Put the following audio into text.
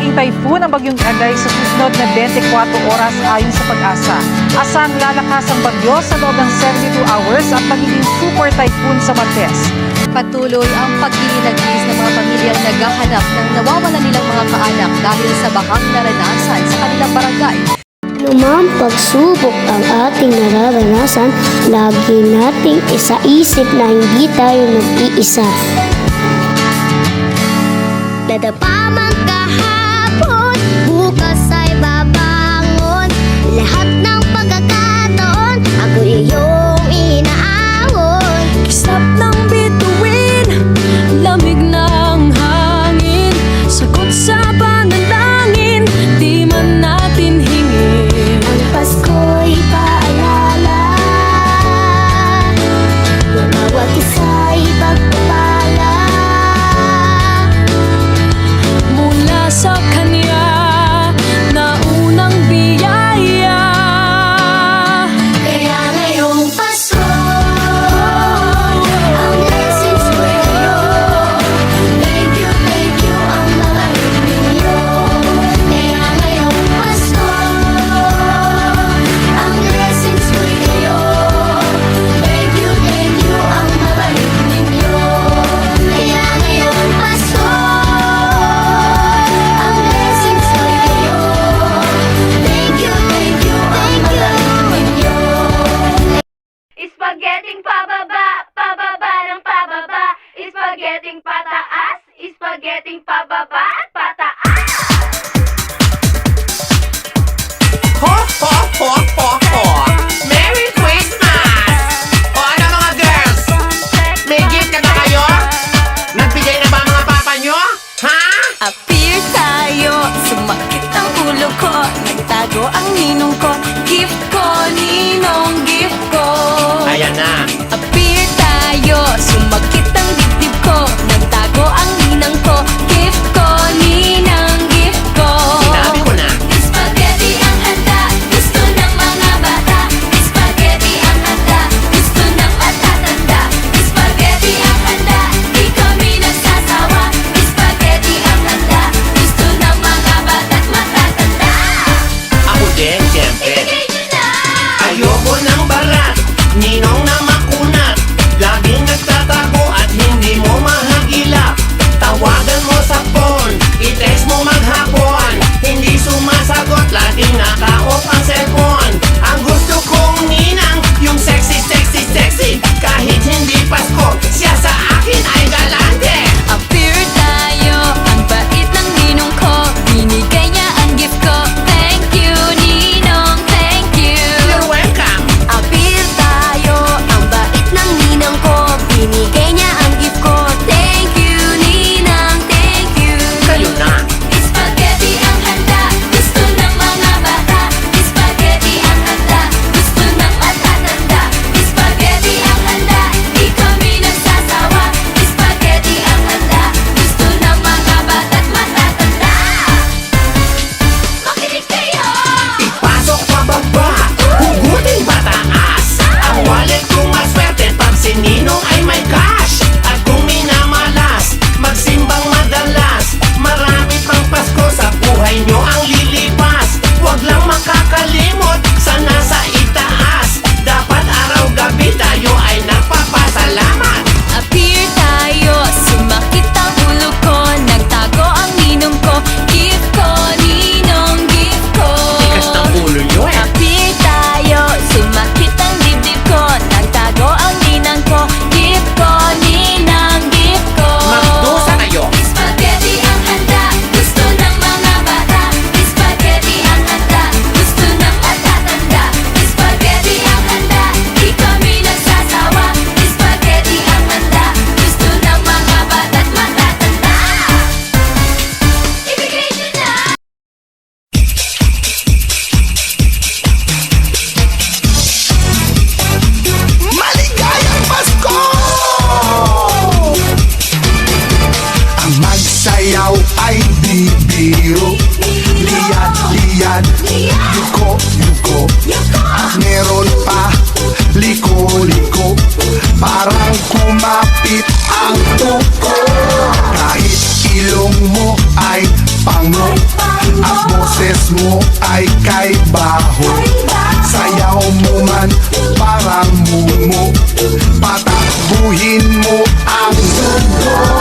maging typhoon ang Bagyong Aday sa susunod na 24 oras ayon sa Pag-asa. Asang lalakas ang bagyo sa loob ng 72 hours at magiging super typhoon sa Martes. Patuloy ang pagdilinagis ng mga pamilyang naghahanap ng nawawalan nilang mga kaanak dahil sa bahang naranasan sa kanilang barangay. Anumang pagsubok ang ating nararanasan, lagi nating isaisip na hindi tayo nag-iisa. Dadapa man kahapon, bukas ay babangon. Lahat ng pagkakataon, ako iyong inaawon. Kisap ng bituin, lamig ng hangin, sagot sa panalangin, di man natin hingin. Ang Pasko'y paalala na bawat isa'y pagpapala Mula sa Kanya na unang biyaya. Kaya ngayong Pasko, ang blessings ko kayo. Thank you ang mga ninyo. Kaya ngayong Pasko, ang blessings ko kayo. Thank you ang mga ninyo. Kaya ngayong Pasko, ang blessings ko kayo. Thank you ang mga ninyo. Spaghetting pababa, pababa ng pababa. Spaghetting pataas, spaghetting pababa, pataas. Ho, ho, ho, ho, ho! Merry Christmas! O ano mga girls? May gift na ba kayo? Nagbigay na ba mga papa nyo? Ha? Appear tayo, sumakit ang ulo ko, nagtago ang ninong ko, gift ko, ninong gift ko. Ayan na. Appear tayo, sumakit ang dibdib ko, nagtago ang ninang ko, gift ko, ninang gift ko. Sinabi ko na. Spaghetti ang handa, gusto ng mga bata. Spaghetti ang handa, gusto ng matatanda. Spaghetti ang handa, di kami nagsasawa. Spaghetti ang handa, gusto ng mga bata't matatanda. Ako din, siyempre. Ibigay nyo na! Ayoko ng barat, ninong na makunat. Laging nagtatago at hindi mo mahagilap. Tawagan mo sa phone, i-text mo maghapon. Hindi sumasagot, laging naka-off ang cellphone. Ang gusto kong ninang, yung sexy, sexy, sexy. Kahit hindi Pasko, siya sa akin ay galante. Appear tayo, ang bait ng ninong ko, binigay niya ang gift ko. Thank you, ninong, thank you. You're welcome. Appear tayo, ang bait ng ninang ko, binigay niya ang gift ko. Thank you, ninang, thank you. Kayo na. Spaghetti ang handa, gusto ng mga bata. Spaghetti ang handa, gusto ng matatanda. Spaghetti ang handa, di kami nagsasawa. Spaghetti ang handa, gusto ng mga bata't matatanda. Makinig kayo! Ipasok pababa, hugutin pataas. Ang wallet kong maswerte pag si Ninong ay may cash. At kung minamalas, magsimbang madalas. Marami pang Pasko sa buhay nyo ang lilipas. Huwag lang makakalimot sa nasa itaas. Dapat araw-gabi tayo ay nagpapasalamat. Appear tayo, sumakit ang ulo ko, nagtago ang ninong ko, gift ko, ninong gift ko. Tikas ng ulo nyo eh. Appear tayo, sumakit ang dibdib ko, nagtago ang ninang ko, gift ko, ninang gift ko. Magdusa kayo. Spaghetti ang handa, gusto ng mga bata. Spaghetti ang handa, gusto ng matatanda. Spaghetti ang handa, di kami nagsasawa. Spaghetti ang handa, gusto ng mga bata't matatanda. Ibigay nyo na! Maligayang Pasko! Ang magsayaw ay di biro. Liyad, yuko, at meron pa liko-liko. Parang kumapit ang tuko. Kahit ilong mo ay pango at boses mo ay kay baho. Sayaw mo man parang mumo, patakbuhin mo ang dugo.